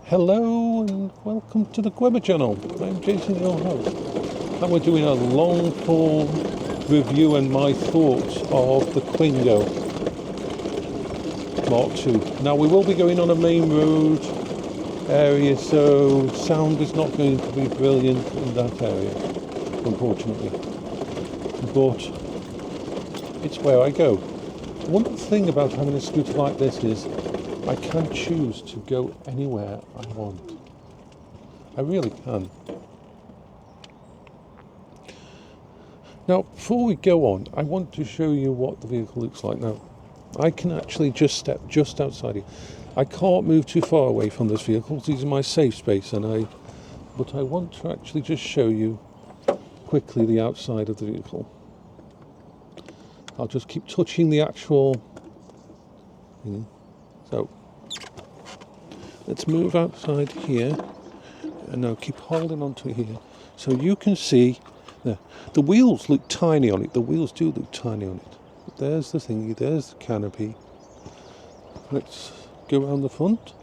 Hello and welcome to the Quibber channel. I'm Jason, your host, and we're doing a long form review and my thoughts of the Quingo Mk2. Now we will be going on a main road area, so sound is not going to be brilliant in that area, unfortunately. But it's where I go. One thing about having a scooter like this is I can choose to go anywhere I want. I really can. Now, before we go on, I want to show you what the vehicle looks like now. I can actually just step just outside here. I can't move too far away from this vehicle. These are my safe space, but I want to actually just show you quickly the outside of the vehicle. I'll just keep touching the actual thing. So let's move outside here, and now keep holding onto here so you can see the wheels look tiny on it. The wheels do look tiny on it. But there's the thingy, there's the canopy. Let's go around the front.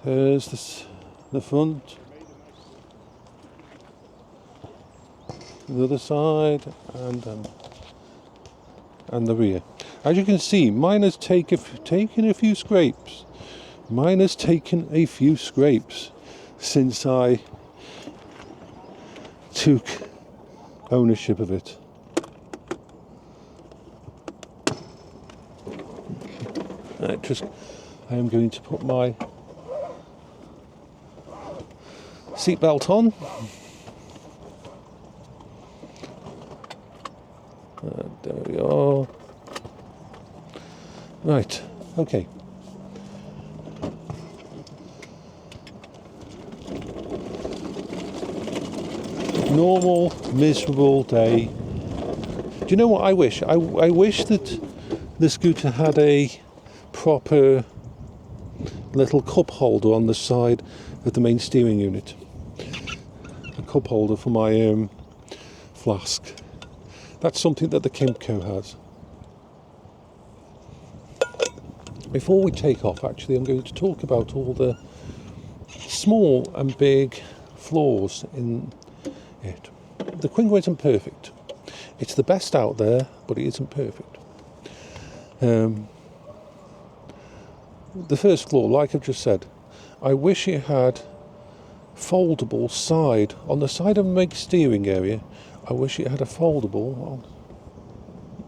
There's the front, the other side, and the rear. As you can see, mine has taken a few scrapes. Mine has taken a few scrapes since I took ownership of it. I am going to put my seatbelt on. There we are. Right, okay. Normal, miserable day. Do you know what I wish? I wish that the scooter had a proper little cup holder on the side of the main steering unit. A cup holder for my flask. That's something that the Mk2 has. Before we take off, actually, I'm going to talk about all the small and big flaws in it. The Quingo isn't perfect. It's the best out there, but it isn't perfect. The first flaw, like I've just said, I wish it had foldable side. On the side of the main steering area, I wish it had a foldable.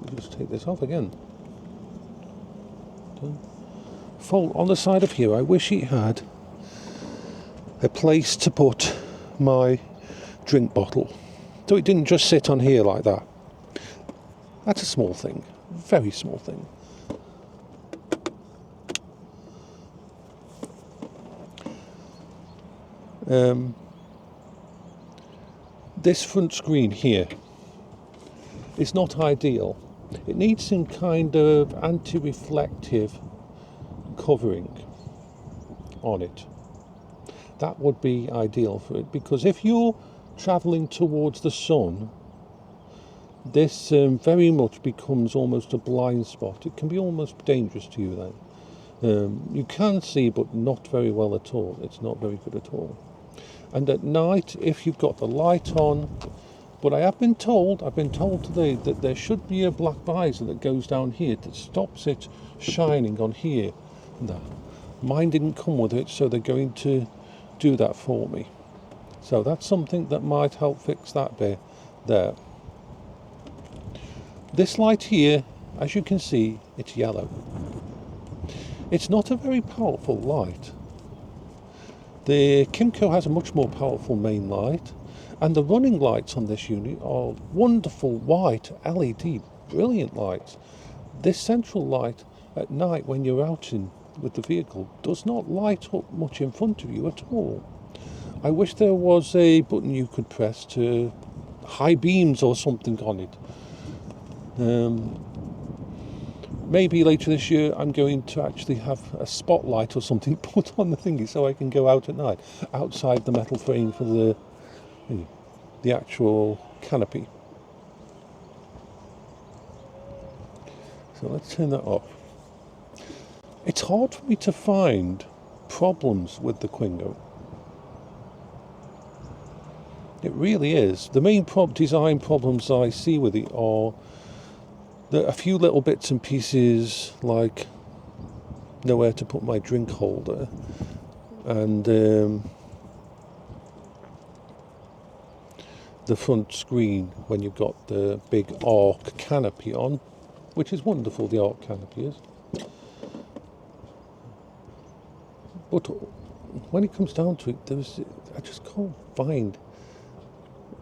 I'll just take this off again. On the side of here, I wish it had a place to put my drink bottle, so it didn't just sit on here like that. That's a small thing, very small thing. This front screen here is not ideal. It needs some kind of anti-reflective covering on it. That would be ideal for it, because if you're travelling towards the sun, this very much becomes almost a blind spot. It can be almost dangerous to you then. You can see, but not very well at all. It's not very good at all. And at night, if you've got the light on, but I've been told today that there should be a black visor that goes down here that stops it shining on here. No, mine didn't come with it, so they're going to do that for me. So that's something that might help fix that bit there. This light here, as you can see, it's yellow. It's not a very powerful light. The Mk2 has a much more powerful main light, and the running lights on this unit are wonderful white LED, brilliant lights. This central light at night when you're out with the vehicle does not light up much in front of you at all. I wish there was a button you could press to high beams or something on it. Maybe later this year I'm going to actually have a spotlight or something put on the thingy so I can go out at night, outside the metal frame for the actual canopy. So let's turn that off. It's hard for me to find problems with the Quingo. It really is. The main design problems I see with it are a few little bits and pieces, like nowhere to put my drink holder, and the front screen when you've got the big arc canopy on, which is wonderful, the arc canopy is. But when it comes down to it, I just can't find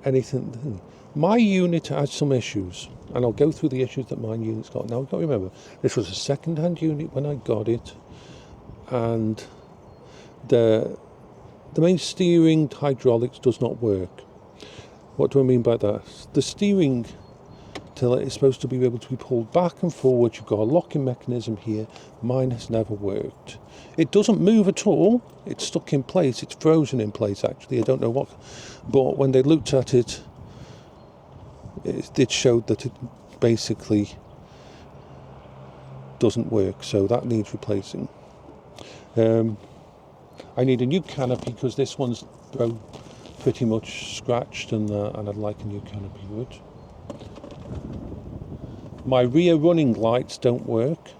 anything. My unit has some issues, and I'll go through the issues that my unit's got. Now, you've got to remember, this was a second-hand unit when I got it, and the main steering hydraulics does not work. What do I mean by that? The steering tiller is supposed to be able to be pulled back and forward. You've got a locking mechanism here. Mine has never worked. It doesn't move at all. It's stuck in place. It's frozen in place, actually. I don't know what. But when they looked at it, it showed that it basically doesn't work. So that needs replacing. I need a new canopy because this one's pretty much scratched, and I'd like a new canopy wood. My rear running lights don't work.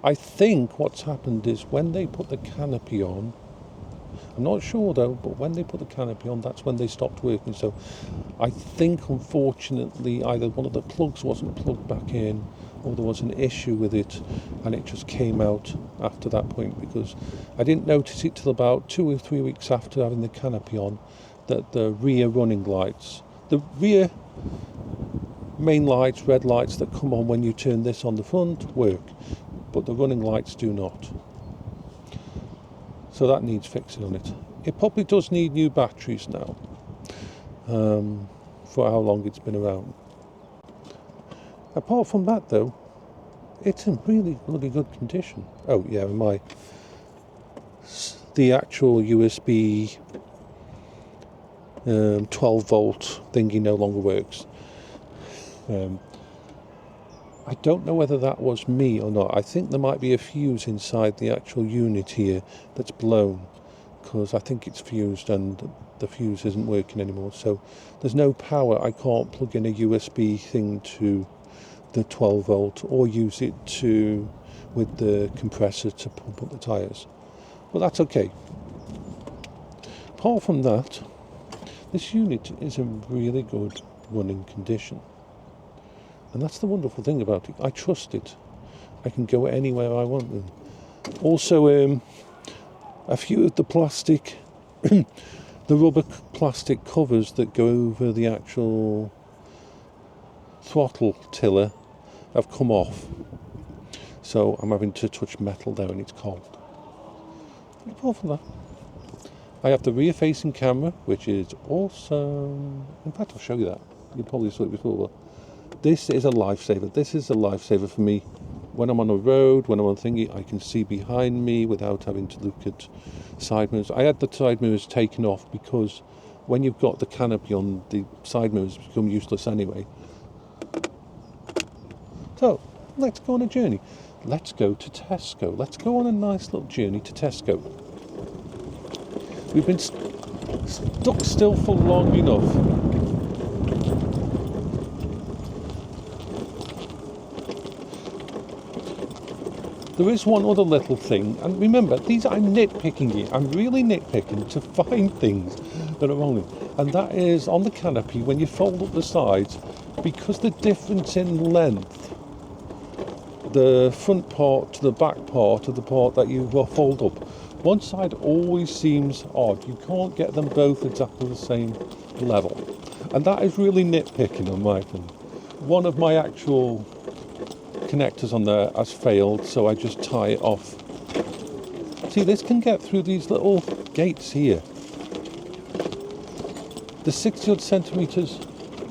I think what's happened is when they put the canopy on, I'm not sure though, but when they put the canopy on, that's when they stopped working. So I think, unfortunately, either one of the plugs wasn't plugged back in, or there was an issue with it, and it just came out after that point, because I didn't notice it till about 2 or 3 weeks after having the canopy on, that the rear running lights, the rear main lights, red lights that come on when you turn this on the front, work, but the running lights do not. So that needs fixing on it. It probably does need new batteries now, for how long it's been around. Apart from that though, it's in really good condition. Oh yeah, the actual USB 12 volt thingy no longer works. I don't know whether that was me or not. I think there might be a fuse inside the actual unit here that's blown, because I think it's fused and the fuse isn't working anymore. So there's no power. I can't plug in a USB thing to the 12 volt or use it with the compressor to pump up the tyres. But that's okay. Apart from that, this unit is in really good running condition. And that's the wonderful thing about it. I trust it. I can go anywhere I want them. Also, a few of the plastic, the rubber plastic covers that go over the actual throttle tiller have come off. So I'm having to touch metal there and it's cold. Apart from that, I have the rear-facing camera, which is awesome. In fact, I'll show you that. You probably saw it before, but this is a lifesaver. This is a lifesaver for me. When I'm on a road, when I'm on thingy, I can see behind me without having to look at side mirrors. I had the side mirrors taken off because when you've got the canopy on, the side mirrors become useless anyway. So, let's go on a journey. Let's go to Tesco. Let's go on a nice little journey to Tesco. We've been stuck still for long enough. There is one other little thing, and remember, I'm nitpicking here. I'm really nitpicking to find things that are wrong. And that is on the canopy, when you fold up the sides, because the difference in length, the front part to the back part of the part that you fold up, one side always seems odd. You can't get them both exactly the same level. And that is really nitpicking on my thing. One of my actual connectors on there has failed, so I just tie it off. See, this can get through these little gates here. The 60 odd centimeters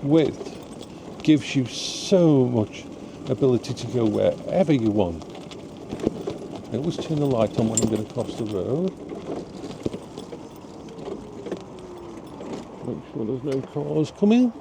width gives you so much ability to go wherever you want. I always turn the light on when I'm going to cross the road. Make sure there's no cars coming.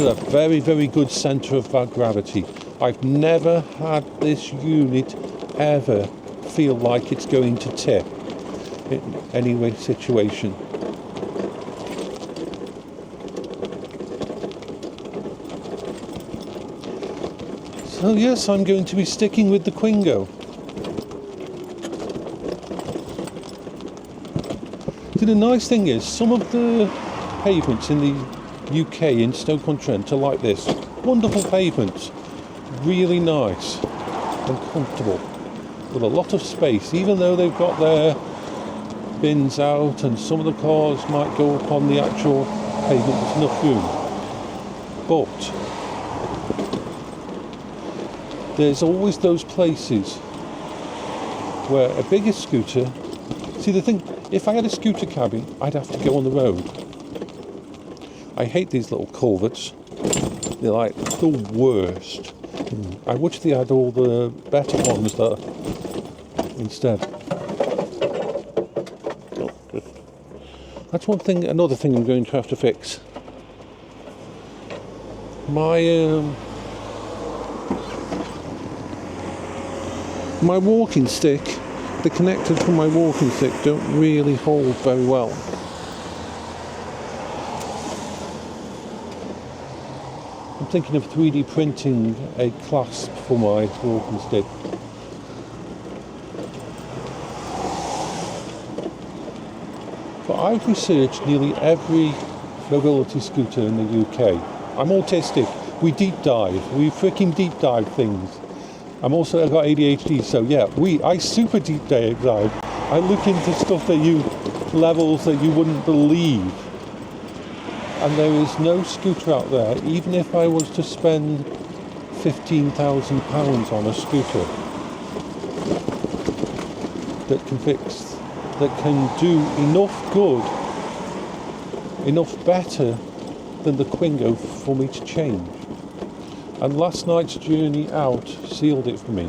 It's a very, very good centre of gravity. I've never had this unit ever feel like it's going to tip in any way situation. So yes, I'm going to be sticking with the Quingo. See, the nice thing is, some of the pavements in the UK, in Stoke-on-Trent, are like this. Wonderful pavements. Really nice and comfortable. With a lot of space, even though they've got their bins out and some of the cars might go up on the actual pavement, there's enough room. But there's always those places where a bigger scooter... See, the thing, if I had a scooter cabin, I'd have to go on the road. I hate these little culverts. They're like the worst. I wish they had all the better ones there instead. That's one thing, another thing I'm going to have to fix. My walking stick, the connectors from my walking stick don't really hold very well. I'm thinking of 3D printing a clasp for my walking stick. But I've researched nearly every mobility scooter in the UK. I'm autistic. We deep dive. We freaking deep dive things. I've got ADHD, so yeah, I super deep dive. I look into stuff levels that you wouldn't believe. And there is no scooter out there, even if I was to spend £15,000 on a scooter, that can do enough good, enough better than the Quingo for me to change. And last night's journey out sealed it for me.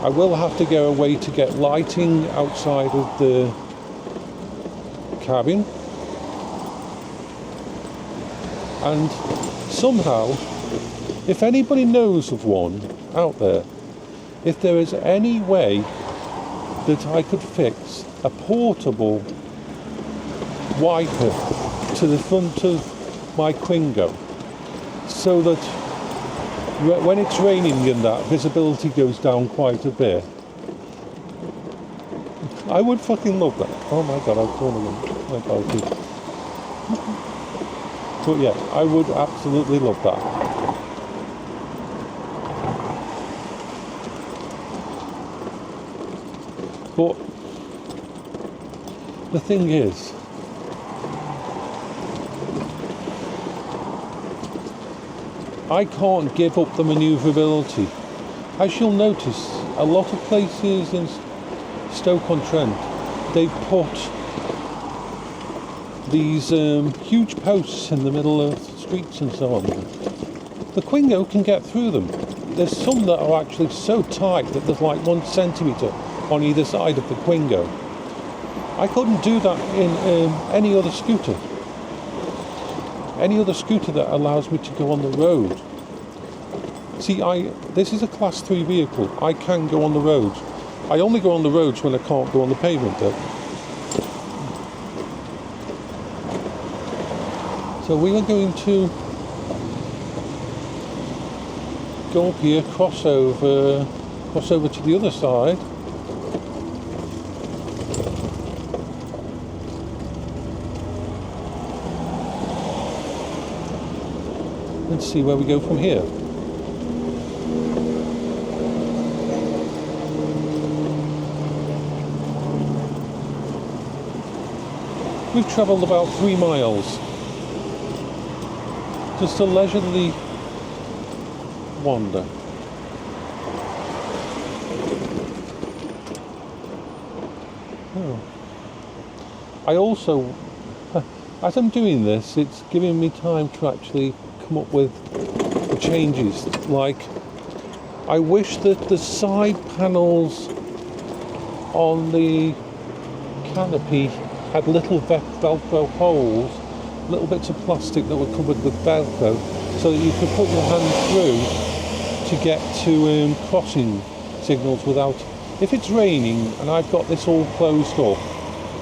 I will have to go away to get lighting outside of the cabin. And somehow, if anybody knows of one out there, if there is any way that I could fix a portable wiper to the front of my Quingo, so that when it's raining and that, visibility goes down quite a bit, I would fucking love that. Oh my god, I've torn again. My apologies. But yeah, I would absolutely love that. But the thing is, I can't give up the manoeuvrability. As you'll notice, a lot of places in Stoke-on-Trent, they've put these huge posts in the middle of streets and so on. The Quingo can get through them. There's some that are actually so tight that there's like 1 centimetre on either side of the Quingo. I couldn't do that in any other scooter. Any other scooter that allows me to go on the road. See, this is a class 3 vehicle. I can go on the roads. I only go on the roads when I can't go on the pavement though. So we are going to go up here, cross over to the other side. And see where we go from here. We've travelled about 3 miles. Just a leisurely wander. Oh. I also, as I'm doing this, it's giving me time to actually come up with the changes. Like, I wish that the side panels on the canopy had little Velcro holes little bits of plastic that were covered with Velcro, so that you could put your hand through to get to crossing signals without. If it's raining and I've got this all closed up,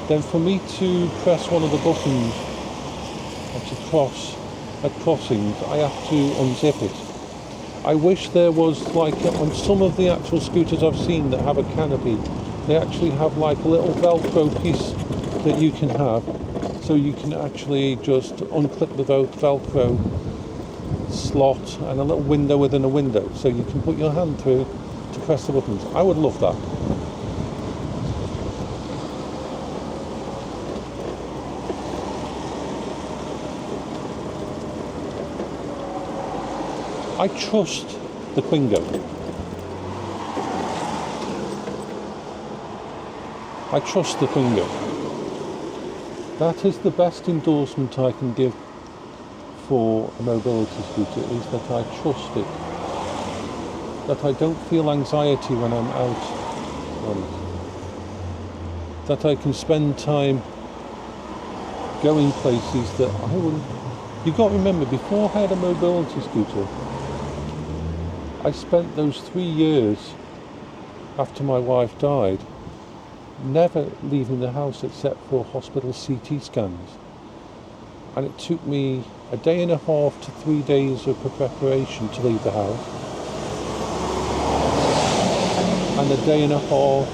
then for me to press one of the buttons and to cross at crossings, I have to unzip it. I wish there was, like on some of the actual scooters I've seen that have a canopy, they actually have like a little Velcro piece that you can have, so you can actually just unclip the Velcro slot and a little window within a window, so you can put your hand through to press the buttons. I would love that. I trust the Quingo. I trust the Quingo. That is the best endorsement I can give for a mobility scooter, is that I trust it. That I don't feel anxiety when I'm out on it. That I can spend time going places that I wouldn't. You've got to remember, before I had a mobility scooter, I spent those 3 years after my wife died never leaving the house except for hospital CT scans. And it took me a day and a half to 3 days of preparation to leave the house, and a day and a half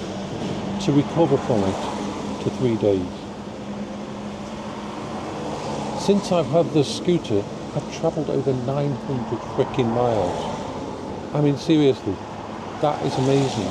to recover from it to 3 days. Since I've had this scooter, I've travelled over 900 freaking miles. I mean, seriously, that is amazing.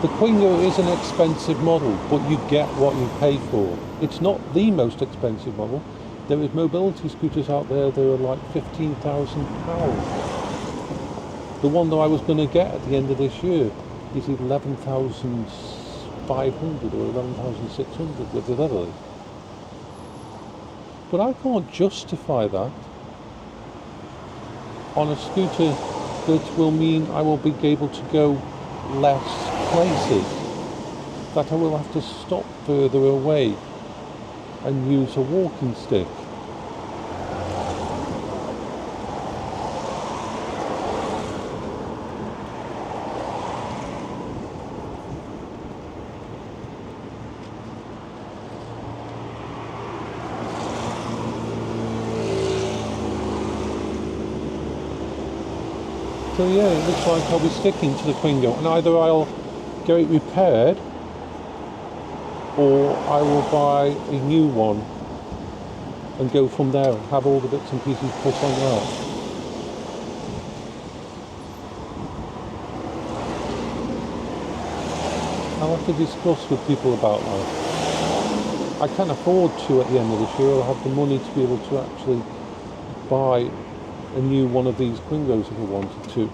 The Quingo is an expensive model, but you get what you pay for. It's not the most expensive model. There is mobility scooters out there that are like £15,000. The one that I was going to get at the end of this year is 11,500 or 11,600 with the leather. But I can't justify that on a scooter that will mean I will be able to go less places, that I will have to stop further away and use a walking stick. So yeah, it looks like I'll be sticking to the Quingo, and either I'll get it repaired or I will buy a new one and go from there and have all the bits and pieces put on that. I'll have to discuss with people about that. I can afford to at the end of this year. I'll have the money to be able to actually buy a new one of these Quingos if I wanted to.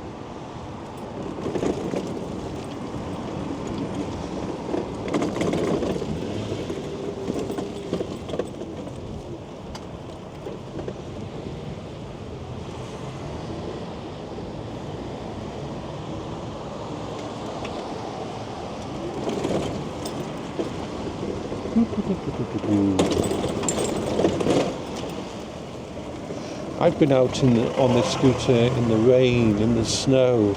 I've been out on this scooter in the rain, in the snow.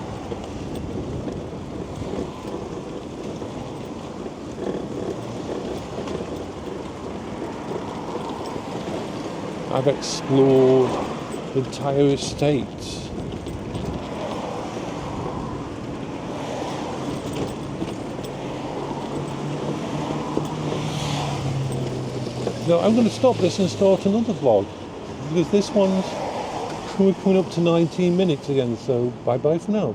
I've explored entire estates. No, I'm going to stop this and start another vlog, because this one's, we're coming up to 19 minutes again, so bye bye for now.